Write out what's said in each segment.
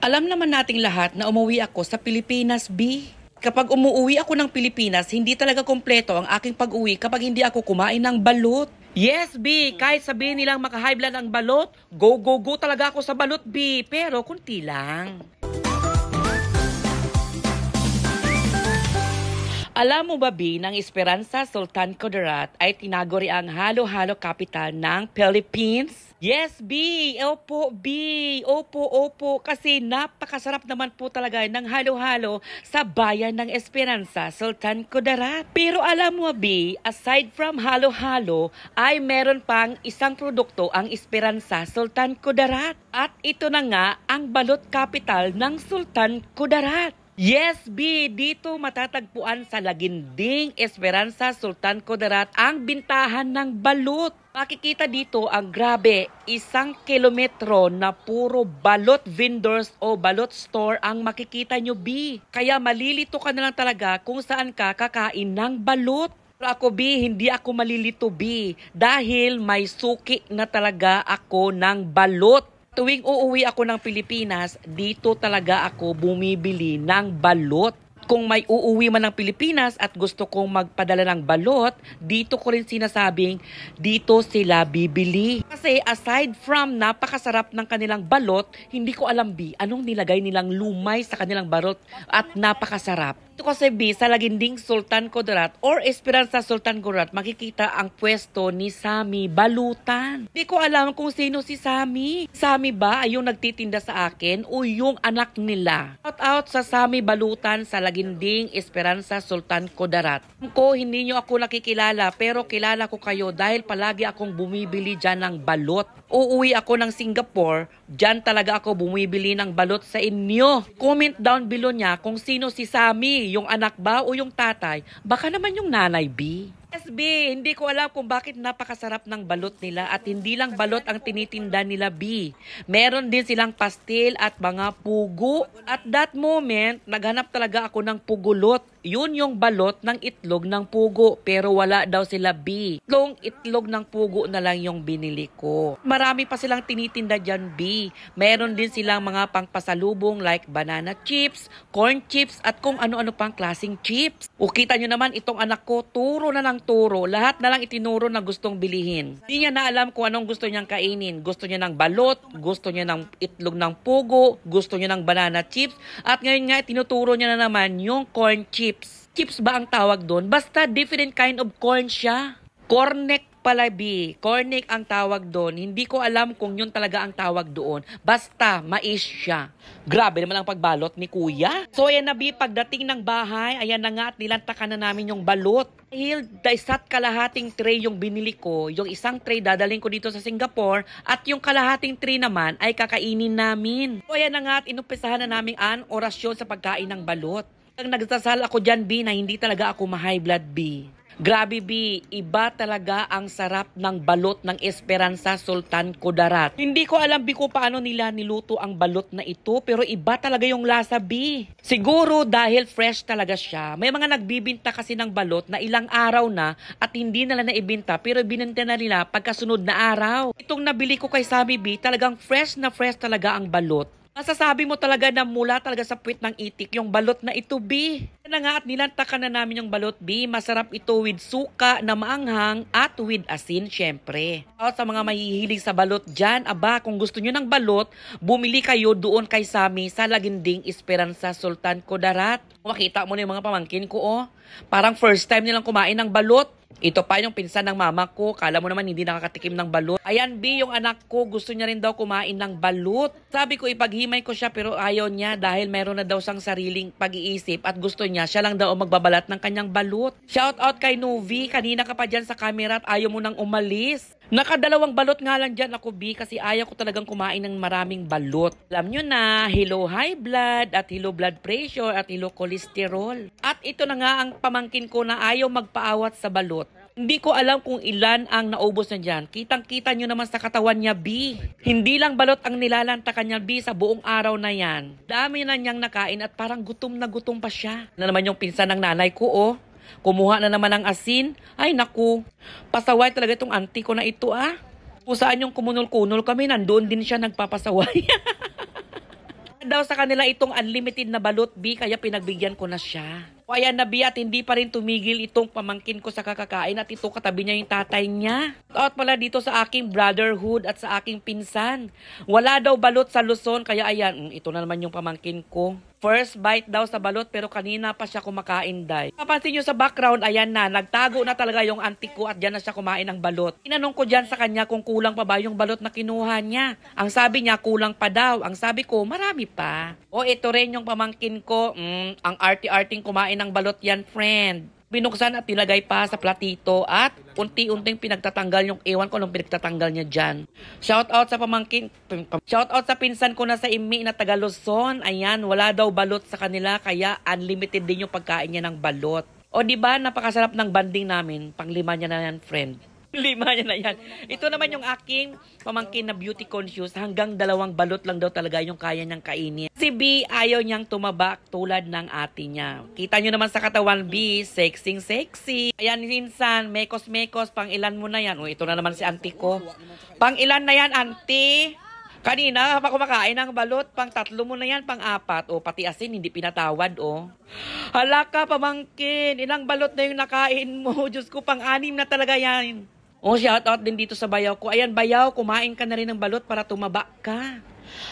Alam naman nating lahat na umuwi ako sa Pilipinas, B. Kapag umuwi ako ng Pilipinas, hindi talaga kompleto ang aking pag-uwi kapag hindi ako kumain ng balot. Yes, B. Kahit sabihin nilang maka-high blood ang balot, go, go, go talaga ako sa balot, B. Pero kunti lang. Alam mo ba, B, ng Esperanza Sultan Kudarat ay tinaguri ang halo-halo capital ng Philippines? Yes, B. Opo, B. Opo. Kasi napakasarap naman po talaga ng halo-halo sa bayan ng Esperanza Sultan Kudarat. Pero alam mo, B, aside from halo-halo, ay meron pang isang produkto ang Esperanza Sultan Kudarat. At ito na nga ang balot capital ng Sultan Kudarat. Yes, B, dito matatagpuan sa Laginding, Esperanza, Sultan Kudarat ang bintahan ng balot. Makikita dito ang grabe, 1 kilometro na puro balot vendors o balot store ang makikita nyo, B. Kaya malilito ka na lang talaga kung saan ka kakain ng balot. Pero ako, B, hindi ako malilito, B, dahil may suki na talaga ako ng balot. Tuwing uuwi ako ng Pilipinas, dito talaga ako bumibili ng balot. Kung may uuwi man ng Pilipinas at gusto kong magpadala ng balot, dito ko rin sinasabing dito sila bibili. Kasi aside from napakasarap ng kanilang balot, hindi ko alam, B, anong nilagay nilang lumay sa kanilang balot at napakasarap. Ito kasi, B, sa Laginding Sultan Kudarat or Esperanza Sultan Kudarat, makikita ang pwesto ni Sammy Balutan. Di ko alam kung sino si Sammy. Sammy ba ay yung nagtitinda sa akin o yung anak nila? Shout out sa Sammy Balutan sa Laginding Esperanza Sultan Kudarat. Ko, hindi nyo ako nakikilala pero kilala ko kayo dahil palagi akong bumibili dyan ng balot. Uuwi ako ng Singapore, dyan talaga ako bumibili ng balot sa inyo. Comment down below niya kung sino si Sammy, yung anak ba o yung tatay. Baka naman yung nanay, B. Yes, B, hindi ko alam kung bakit napakasarap ng balot nila at hindi lang balot ang tinitinda nila, B. Meron din silang pastil at mga pugo. At that moment, naghanap talaga ako ng pugulot. Yun yung balot ng itlog ng pugo pero wala daw sila, B. Itlog ng pugo na lang yung binili ko. Marami pa silang tinitinda dyan, B. Meron din silang mga pangpasalubong like banana chips, corn chips at kung ano-ano pang klaseng chips. O kita nyo naman itong anak ko, turo na lang turo. Lahat na lang itinuro na gustong bilihin. Hindi niya na alam kung anong gusto niyang kainin. Gusto niya ng balot, gusto niya ng itlog ng pugo, gusto niya ng banana chips at ngayon nga tinuturo niya na naman yung corn chips. Chips ba ang tawag doon? Basta different kind of corn siya. Cornek pala, B. Cornek ang tawag doon. Hindi ko alam kung yun talaga ang tawag doon. Basta, mais siya. Grabe naman ang pagbalot ni Kuya. So, ayan na, B. Pagdating ng bahay, ayan na nga at nilantakan na namin yung balot. Dahil isa't kalahating tray yung binili ko, yung isang tray dadaling ko dito sa Singapore at yung kalahating tray naman ay kakainin namin. So, ayan na nga at inumpisahan na namin ang orasyon sa pagkain ng balot. Ang nagdasal ako dyan, B, na hindi talaga ako ma-high blood, B. Grabe, B, iba talaga ang sarap ng balot ng Esperanza Sultan Kudarat. Hindi ko alam, B, kung paano nila niluto ang balot na ito, pero iba talaga yung lasa, B. Siguro dahil fresh talaga siya. May mga nagbibinta kasi ng balot na ilang araw na at hindi nila naibinta, pero binenta na nila pagkasunod na araw. Itong nabili ko kay Sammy, B, talagang fresh na fresh talaga ang balot. Masasabi mo talaga na mula talaga sa puwit ng itik yung balot na ito, B. Yan na nga at nilantakan na namin yung balot, B. Masarap ito with suka na maanghang at with asin, syempre. At sa mga mahihilig sa balot dyan, aba, kung gusto nyo ng balot, bumili kayo doon kay Sammy sa Laginding Esperanza Sultan Kudarat. Makita mo na yung mga pamangkin ko, oh. Parang first time nilang kumain ng balot. Ito pa yung pinsan ng mama ko. Kala mo naman hindi nakakatikim ng balot. Ayan, B, yung anak ko gusto niya rin daw kumain ng balot. Sabi ko ipaghimay ko siya pero ayaw niya dahil meron na daw siyang sariling pag-iisip at gusto niya siya lang daw magbabalat ng kanyang balot. Shout out kay Novi. Kanina ka pa dyan sa camera at ayaw mo nang umalis. Nakadalawang balot nga lang dyan ako, B, kasi ayaw ko talagang kumain ng maraming balot. Alam nyo na, hello high blood at hello blood pressure at hello cholesterol. At ito na nga ang pamangkin ko na ayaw magpaawat sa balot. Hindi ko alam kung ilan ang naubos na dyan. Kitang-kita nyo naman sa katawan niya, B. Hindi lang balot ang nilalantakan niya, B, sa buong araw na yan. Dami na niyang nakain at parang gutom na gutom pa siya. Na naman yung pinsan ng nanay ko, oh. Kumuha na naman ng asin. Ay, naku. Pasaway talaga itong auntie ko na ito, ah. Kung saan yung kumunol-kunol kami, nandoon din siya nagpapasaway. Daw sa kanila itong unlimited na balot, B, kaya pinagbigyan ko na siya. O ayan na, B, at hindi pa rin tumigil itong pamangkin ko sa kakakain at ito katabi niya yung tatay niya. Out pala dito sa aking brotherhood at sa aking pinsan. Wala daw balot sa Luzon, kaya ayan, ito na naman yung pamangkin ko. First bite daw sa balot pero kanina pa siya kumakain, day. Papansin nyo sa background, ayan na, nagtago na talaga yung auntie ko at dyan na siya kumain ng balot. Tinanong ko dyan sa kanya kung kulang pa ba yung balot na kinuha niya. Ang sabi niya, kulang pa daw. Ang sabi ko, marami pa. O ito rin yung pamangkin ko, ang arty-arting kumain ng balot yan, friend. Binuksan at nilagay pa sa platito at unti-unting pinagtatanggal yung ewan ko nung pinagtatanggal niya dyan. Shout out sa pamangkin, shout out sa pinsan ko na sa Imi na taga Luzon. Ayan, wala daw balot sa kanila kaya unlimited din yung pagkain niya ng balot. O diba, napakasarap ng banding namin. Panglima niya na yan, friend. Lima niya na yan. Ito naman yung aking pamangkin na beauty conscious. Hanggang 2 balot lang daw talaga yung kaya niyang kainin. Si B, ayaw niyang tumaba tulad ng ate niya. Kita niyo naman sa katawan, B, sexy. Ayan, minsan, mekos-mekos, pang ilan mo na yan. O, ito na naman si auntie ko. Pang ilan na yan, auntie? Kanina, pa kumakain ng balot, pang 3 mo na yan, pang 4. O, pati asin, hindi pinatawad, o. Hala ka, pamangkin. Ilang balot na yung nakain mo? Diyos ko, pang 6 na talaga yan. O, shout out din dito sa bayaw ko. Ayan, bayaw, kumain ka na rin ng balot para tumaba ka.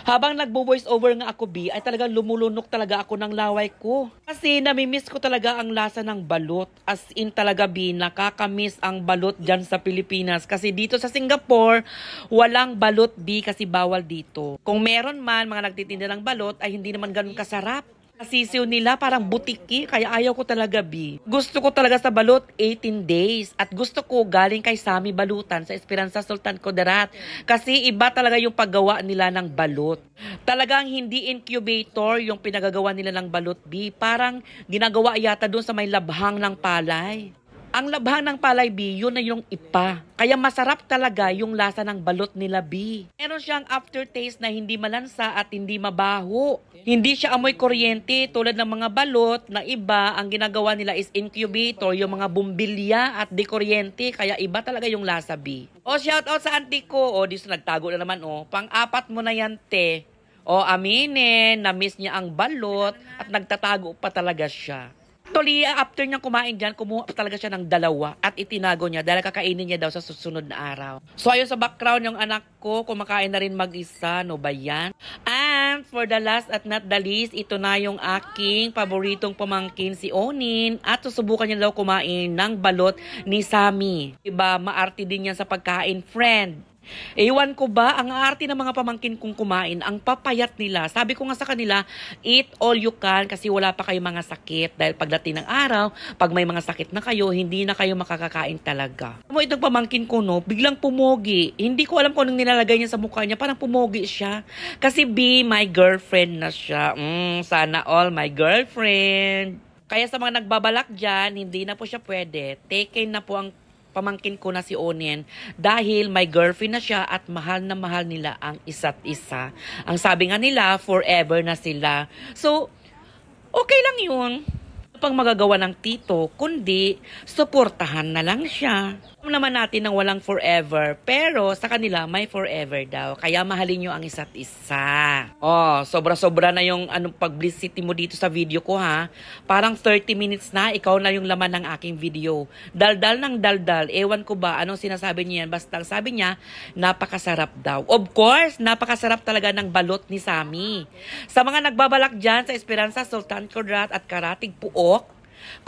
Habang nagbo-voice over nga ako, B, ay talagang lumulunok talaga ako ng laway ko. Kasi namimiss ko talaga ang lasa ng balot. As in talaga, B, nakakamiss ang balot dyan sa Pilipinas. Kasi dito sa Singapore, walang balot, B, kasi bawal dito. Kung meron man, mga nagtitinda ng balot, ay hindi naman ganun kasarap. Sisiw nila parang butiki, kaya ayaw ko talaga, B. Gusto ko talaga sa balot 18 days. At gusto ko galing kay Sammy Balutan sa Esperanza Sultan Kudarat. Kasi iba talaga yung paggawa nila ng balot. Talagang hindi incubator yung pinagagawa nila ng balot, B. Parang ginagawa yata doon sa may labhang ng palay. Ang labhang ng palay, B, yun na yung ipa. Kaya masarap talaga yung lasa ng balot nila, B. Meron siyang aftertaste na hindi malansa at hindi mabaho. Hindi siya amoy kuryente tulad ng mga balot na iba. Ang ginagawa nila is incubator, yung mga bumbilya at di kuryente. Kaya iba talaga yung lasa, B. O, shout out sa auntie ko. O, dito nagtago na naman, o. Pang-4 mo na yan, te. O, aminin, na-miss niya ang balot at nagtatago pa talaga siya. Actually, after niyang kumain dyan, kumuha pa talaga siya ng 2 at itinago niya dahil kakainin niya daw sa susunod na araw. So, ayun sa background, yung anak ko, kumakain na rin mag-isa. No ba yan? And for the last at not the least, ito na yung aking paboritong pamangkin, si Onin. At susubukan niya daw kumain ng balot ni Sammy. Diba, maarte din yan sa pagkain, friend. Ewan ko ba, ang aarte ng mga pamangkin kong kumain, ang papayat nila. Sabi ko nga sa kanila, eat all you can kasi wala pa kayo mga sakit. Dahil pagdating ng araw, pag may mga sakit na kayo, hindi na kayo makakakain talaga. Mo itong pamangkin ko, no, biglang pumogi. Hindi ko alam kung anong nilalagay niya sa mukha niya, parang pumogi siya. Kasi B, my girlfriend na siya. Sana all my girlfriend. Kaya sa mga nagbabalak dyan, hindi na po siya pwede. Taken na po ang pamangkin ko na si Onin dahil may girlfriend na siya at mahal na mahal nila ang isa't isa. Ang sabi nga nila, forever na sila. So, okay lang yun. Pang magagawa ng tito, kundi suportahan na lang siya. Alam naman natin ng walang forever, pero sa kanila may forever daw. Kaya mahalin nyo ang isa't isa. Oh, sobra-sobra na yung publicity mo dito sa video ko, ha. Parang 30 minutes na, ikaw na yung laman ng aking video. Daldal ng daldal, ewan ko ba anong sinasabi niya yan. Basta sabi niya, napakasarap daw. Of course, napakasarap talaga ng balot ni Sammy. Sa mga nagbabalak dyan sa Esperanza Sultan Kudarat at Karatig Puok,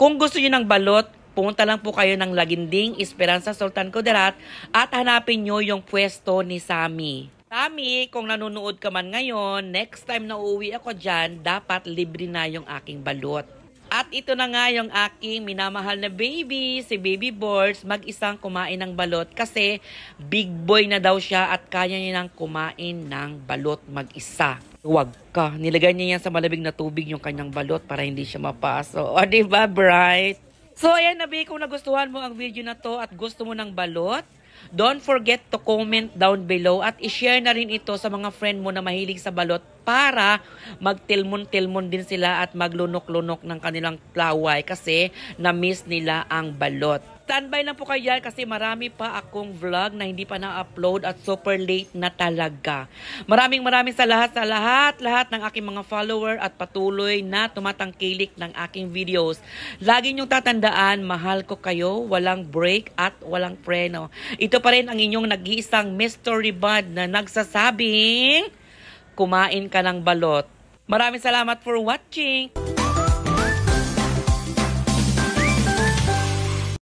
kung gusto niyo ng balot, pumunta lang po kayo ng Laginding, Esperanza Sultan Kudarat at hanapin nyo yung pwesto ni Sammy. Sammy, kung nanonood ka man ngayon, next time na uuwi ako dyan, dapat libre na yung aking balot. At ito na nga yung aking minamahal na baby, si Baby Boards, mag-isang kumain ng balot kasi big boy na daw siya at kaya niya nang kumain ng balot mag-isa. Huwag ka. Nilagay niya yan sa malamig na tubig yung kanyang balot para hindi siya mapaso. O, diba, bright? So, ayan na, B, kung nagustuhan mo ang video na to at gusto mo ng balot, don't forget to comment down below at i-share na rin ito sa mga friend mo na mahilig sa balot para magtilmon-tilmon din sila at maglunok-lunok ng kanilang plaway kasi na-miss nila ang balot. Standby lang po kayo kasi marami pa akong vlog na hindi pa na-upload at super late na talaga. Maraming sa lahat ng aking mga follower at patuloy na tumatangkilik ng aking videos. Lagi niyong tatandaan, mahal ko kayo, walang break at walang preno. Ito pa rin ang inyong nag-iisang mystery bud na nagsasabing, kumain ka ng balot. Maraming salamat for watching!